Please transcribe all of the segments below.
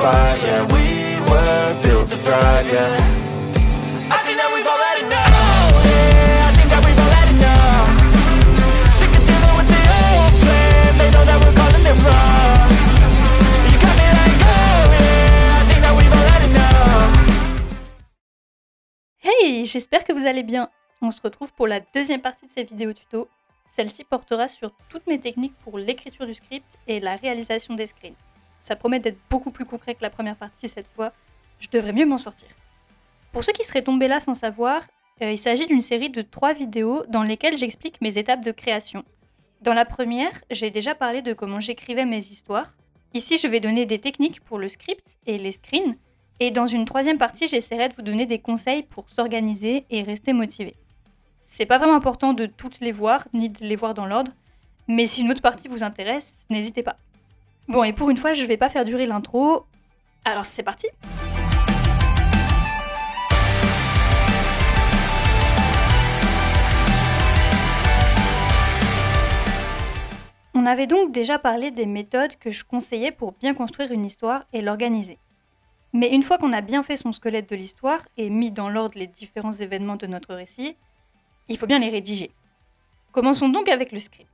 fight, yeah. We were built to thrive, yeah. I think that we've all had enough, yeah. I think that we've all had enough. Sick of dealing with the old plan. They know that we're calling it wrong. You got me like, oh yeah. I think that we've all had enough. Hey, j'espère que vous allez bien. On se retrouve pour la deuxième partie de ces vidéos tuto. Celle-ci portera sur toutes mes techniques pour l'écriture du script et la réalisation des screens. Ça promet d'être beaucoup plus concret que la première partie cette fois, je devrais mieux m'en sortir. Pour ceux qui seraient tombés là sans savoir, il s'agit d'une série de 3 vidéos dans lesquelles j'explique mes étapes de création. Dans la première, j'ai déjà parlé de comment j'écrivais mes histoires. Ici, je vais donner des techniques pour le script et les screens. Et dans une troisième partie, j'essaierai de vous donner des conseils pour s'organiser et rester motivé. C'est pas vraiment important de toutes les voir, ni de les voir dans l'ordre, mais si une autre partie vous intéresse, n'hésitez pas. Bon, et pour une fois, je vais pas faire durer l'intro, alors c'est parti! On avait donc déjà parlé des méthodes que je conseillais pour bien construire une histoire et l'organiser. Mais une fois qu'on a bien fait son squelette de l'histoire et mis dans l'ordre les différents événements de notre récit, il faut bien les rédiger. Commençons donc avec le script.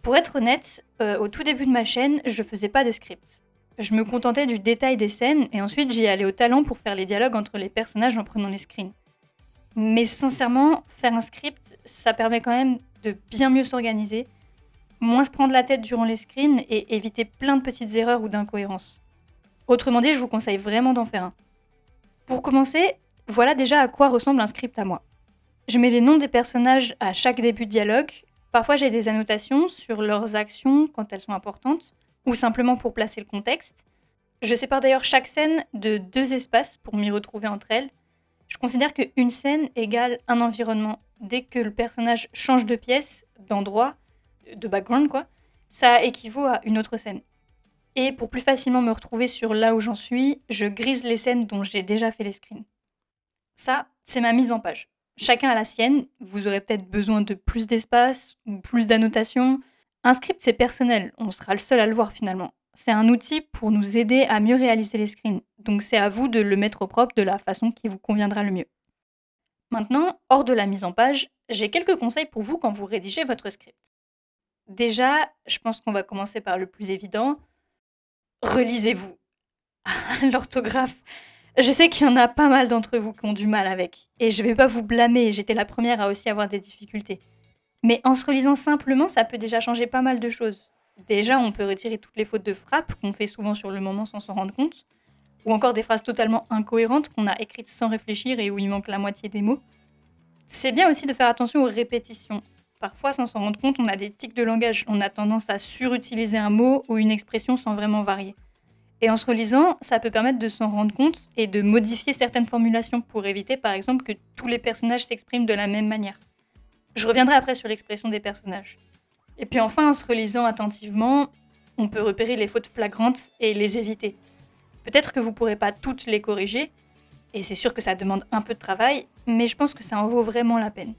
Pour être honnête, au tout début de ma chaîne, je faisais pas de script. Je me contentais du détail des scènes et ensuite j'y allais au talent pour faire les dialogues entre les personnages en prenant les screens. Mais sincèrement, faire un script, ça permet quand même de bien mieux s'organiser, moins se prendre la tête durant les screens et éviter plein de petites erreurs ou d'incohérences. Autrement dit, je vous conseille vraiment d'en faire un. Pour commencer, voilà déjà à quoi ressemble un script à moi. Je mets les noms des personnages à chaque début de dialogue. Parfois, j'ai des annotations sur leurs actions quand elles sont importantes, ou simplement pour placer le contexte. Je sépare d'ailleurs chaque scène de 2 espaces pour m'y retrouver entre elles. Je considère qu'une scène égale un environnement. Dès que le personnage change de pièce, d'endroit, de background quoi, ça équivaut à une autre scène. Et pour plus facilement me retrouver sur là où j'en suis, je grise les scènes dont j'ai déjà fait les screens. Ça, c'est ma mise en page. Chacun a la sienne, vous aurez peut-être besoin de plus d'espace ou plus d'annotations. Un script, c'est personnel, on sera le seul à le voir finalement. C'est un outil pour nous aider à mieux réaliser les screens, donc c'est à vous de le mettre au propre de la façon qui vous conviendra le mieux. Maintenant, hors de la mise en page, j'ai quelques conseils pour vous quand vous rédigez votre script. Déjà, je pense qu'on va commencer par le plus évident. Relisez-vous. L'orthographe. Je sais qu'il y en a pas mal d'entre vous qui ont du mal avec. Et je vais pas vous blâmer, j'étais la première à aussi avoir des difficultés. Mais en se relisant simplement, ça peut déjà changer pas mal de choses. Déjà, on peut retirer toutes les fautes de frappe qu'on fait souvent sur le moment sans s'en rendre compte. Ou encore des phrases totalement incohérentes qu'on a écrites sans réfléchir et où il manque la moitié des mots. C'est bien aussi de faire attention aux répétitions. Parfois, sans s'en rendre compte, on a des tics de langage. On a tendance à surutiliser un mot ou une expression sans vraiment varier. Et en se relisant, ça peut permettre de s'en rendre compte et de modifier certaines formulations pour éviter par exemple que tous les personnages s'expriment de la même manière. Je reviendrai après sur l'expression des personnages. Et puis enfin, en se relisant attentivement, on peut repérer les fautes flagrantes et les éviter. Peut-être que vous ne pourrez pas toutes les corriger, et c'est sûr que ça demande un peu de travail, mais je pense que ça en vaut vraiment la peine.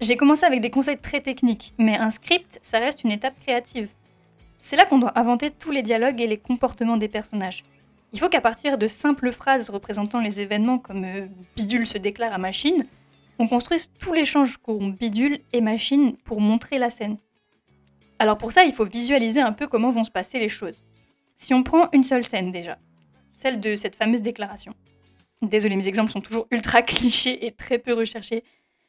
J'ai commencé avec des conseils très techniques, mais un script, ça reste une étape créative. C'est là qu'on doit inventer tous les dialogues et les comportements des personnages. Il faut qu'à partir de simples phrases représentant les événements comme Bidule se déclare à Machine, on construise tous les échanges qu'auront Bidule et Machine pour montrer la scène. Alors pour ça, il faut visualiser un peu comment vont se passer les choses. Si on prend une seule scène déjà, celle de cette fameuse déclaration. Désolée, mes exemples sont toujours ultra clichés et très peu recherchés,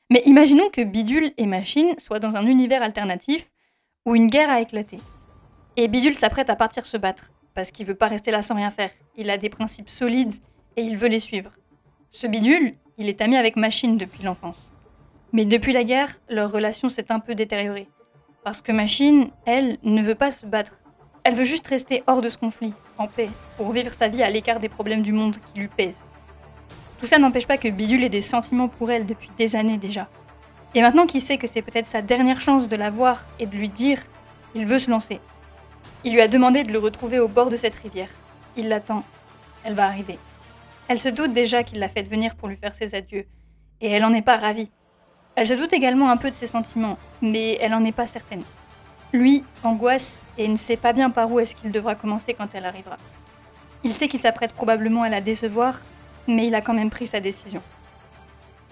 mais imaginons que Bidule et Machine soient dans un univers alternatif où une guerre a éclaté. Et Bidule s'apprête à partir se battre, parce qu'il veut pas rester là sans rien faire. Il a des principes solides et il veut les suivre. Ce Bidule, il est ami avec Machine depuis l'enfance. Mais depuis la guerre, leur relation s'est un peu détériorée. Parce que Machine, elle, ne veut pas se battre. Elle veut juste rester hors de ce conflit, en paix, pour vivre sa vie à l'écart des problèmes du monde qui lui pèsent. Tout ça n'empêche pas que Bidule ait des sentiments pour elle depuis des années déjà. Et maintenant qu'il sait que c'est peut-être sa dernière chance de la voir et de lui dire, il veut se lancer. Il lui a demandé de le retrouver au bord de cette rivière. Il l'attend. Elle va arriver. Elle se doute déjà qu'il l'a fait venir pour lui faire ses adieux. Et elle n'en est pas ravie. Elle se doute également un peu de ses sentiments, mais elle n'en est pas certaine. Lui angoisse et ne sait pas bien par où est-ce qu'il devra commencer quand elle arrivera. Il sait qu'il s'apprête probablement à la décevoir, mais il a quand même pris sa décision.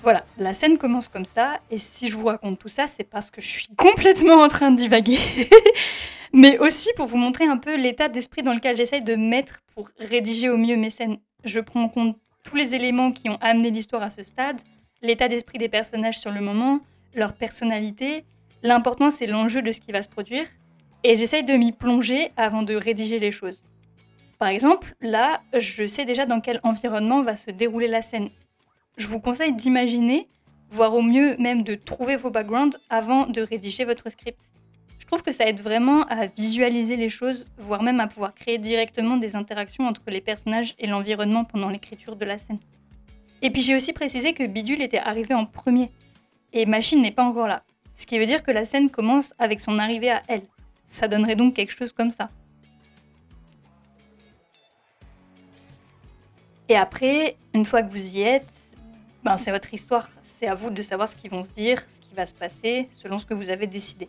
Voilà, la scène commence comme ça, et si je vous raconte tout ça, c'est parce que je suis complètement en train de divaguer. Mais aussi pour vous montrer un peu l'état d'esprit dans lequel j'essaye de me mettre pour rédiger au mieux mes scènes. Je prends en compte tous les éléments qui ont amené l'histoire à ce stade, l'état d'esprit des personnages sur le moment, leur personnalité, l'importance et l'enjeu de ce qui va se produire, et j'essaye de m'y plonger avant de rédiger les choses. Par exemple, là, je sais déjà dans quel environnement va se dérouler la scène. Je vous conseille d'imaginer, voire au mieux même de trouver vos backgrounds avant de rédiger votre script. Je trouve que ça aide vraiment à visualiser les choses, voire même à pouvoir créer directement des interactions entre les personnages et l'environnement pendant l'écriture de la scène. Et puis j'ai aussi précisé que Bidule était arrivé en premier, et Machine n'est pas encore là. Ce qui veut dire que la scène commence avec son arrivée à elle. Ça donnerait donc quelque chose comme ça. Et après, une fois que vous y êtes, c'est votre histoire. C'est à vous de savoir ce qu'ils vont se dire, ce qui va se passer, selon ce que vous avez décidé.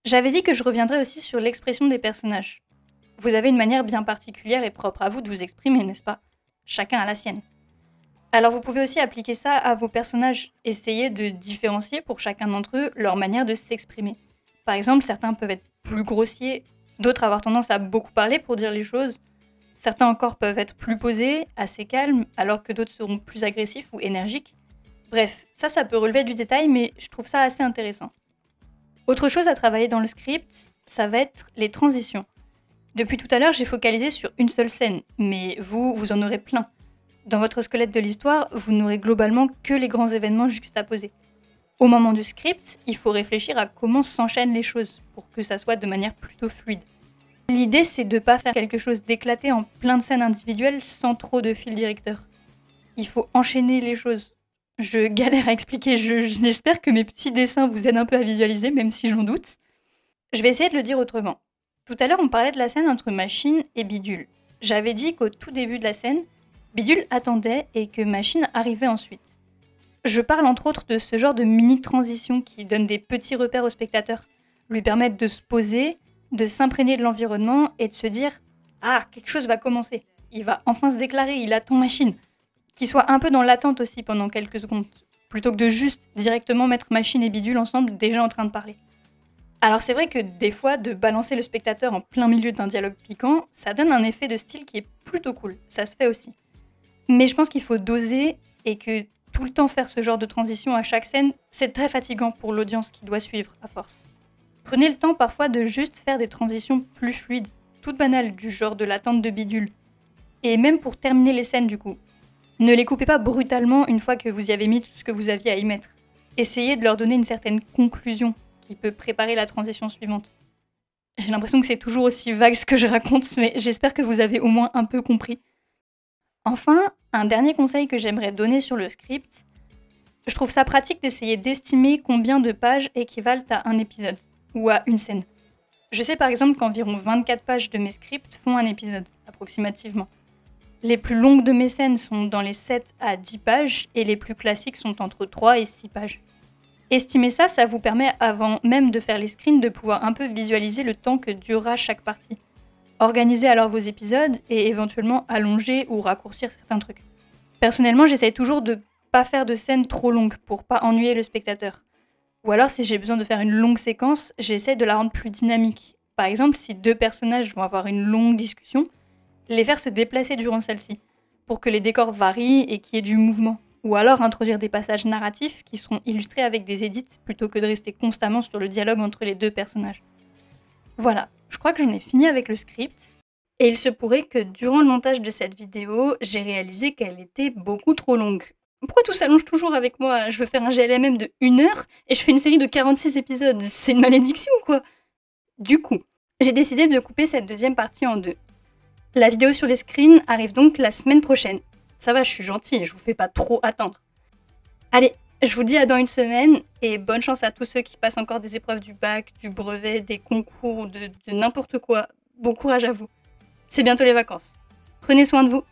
J'avais dit que je reviendrais aussi sur l'expression des personnages. Vous avez une manière bien particulière et propre à vous de vous exprimer, n'est-ce pas ? Chacun a la sienne. Alors vous pouvez aussi appliquer ça à vos personnages. Essayez de différencier pour chacun d'entre eux leur manière de s'exprimer. Par exemple, certains peuvent être plus grossiers, d'autres avoir tendance à beaucoup parler pour dire les choses. Certains encore peuvent être plus posés, assez calmes, alors que d'autres seront plus agressifs ou énergiques. Bref, ça peut relever du détail, mais je trouve ça assez intéressant. Autre chose à travailler dans le script, ça va être les transitions. Depuis tout à l'heure, j'ai focalisé sur une seule scène, mais vous en aurez plein. Dans votre squelette de l'histoire, vous n'aurez globalement que les grands événements juxtaposés. Au moment du script, il faut réfléchir à comment s'enchaînent les choses, pour que ça soit de manière plutôt fluide. L'idée, c'est de ne pas faire quelque chose d'éclaté en plein de scènes individuelles sans trop de fil directeur. Il faut enchaîner les choses. Je galère à expliquer, j'espère que mes petits dessins vous aident un peu à visualiser, même si j'en doute. Je vais essayer de le dire autrement. Tout à l'heure, on parlait de la scène entre Machine et Bidule. J'avais dit qu'au tout début de la scène, Bidule attendait et que Machine arrivait ensuite. Je parle entre autres de ce genre de mini-transition qui donne des petits repères au spectateur, lui permettent de se poser, de s'imprégner de l'environnement et de se dire « Ah, quelque chose va commencer, il va enfin se déclarer, il attend Machine », qu'il soit un peu dans l'attente aussi pendant quelques secondes, plutôt que de juste directement mettre Machine et Bidule ensemble déjà en train de parler. Alors c'est vrai que des fois, de balancer le spectateur en plein milieu d'un dialogue piquant, ça donne un effet de style qui est plutôt cool, ça se fait aussi. Mais je pense qu'il faut doser et que tout le temps faire ce genre de transition à chaque scène, c'est très fatigant pour l'audience qui doit suivre à force. Prenez le temps parfois de juste faire des transitions plus fluides, toutes banales, du genre de l'attente de Bidule. Et même pour terminer les scènes du coup. Ne les coupez pas brutalement une fois que vous y avez mis tout ce que vous aviez à y mettre. Essayez de leur donner une certaine conclusion qui peut préparer la transition suivante. J'ai l'impression que c'est toujours aussi vague ce que je raconte, mais j'espère que vous avez au moins un peu compris. Enfin, un dernier conseil que j'aimerais donner sur le script, je trouve ça pratique d'essayer d'estimer combien de pages équivalent à un épisode, ou à une scène. Je sais par exemple qu'environ 24 pages de mes scripts font un épisode, approximativement. Les plus longues de mes scènes sont dans les 7 à 10 pages, et les plus classiques sont entre 3 et 6 pages. Estimer ça, ça vous permet avant même de faire les screens de pouvoir un peu visualiser le temps que durera chaque partie. Organisez alors vos épisodes et éventuellement allonger ou raccourcir certains trucs. Personnellement, j'essaye toujours de pas faire de scènes trop longues pour pas ennuyer le spectateur. Ou alors, si j'ai besoin de faire une longue séquence, j'essaie de la rendre plus dynamique. Par exemple, si 2 personnages vont avoir une longue discussion, les faire se déplacer durant celle-ci, pour que les décors varient et qu'il y ait du mouvement. Ou alors introduire des passages narratifs qui seront illustrés avec des edits plutôt que de rester constamment sur le dialogue entre les 2 personnages. Voilà, je crois que j'en ai fini avec le script. Et il se pourrait que durant le montage de cette vidéo, j'ai réalisé qu'elle était beaucoup trop longue. Pourquoi tout s'allonge toujours avec moi ? Je veux faire un GLMM de 1 heure et je fais une série de 46 épisodes. C'est une malédiction ou quoi ? Du coup, j'ai décidé de couper cette deuxième partie en 2. La vidéo sur les screens arrive donc la semaine prochaine. Ça va, je suis gentille, je vous fais pas trop attendre. Allez, je vous dis à dans une semaine et bonne chance à tous ceux qui passent encore des épreuves du bac, du brevet, des concours, de n'importe quoi. Bon courage à vous. C'est bientôt les vacances. Prenez soin de vous.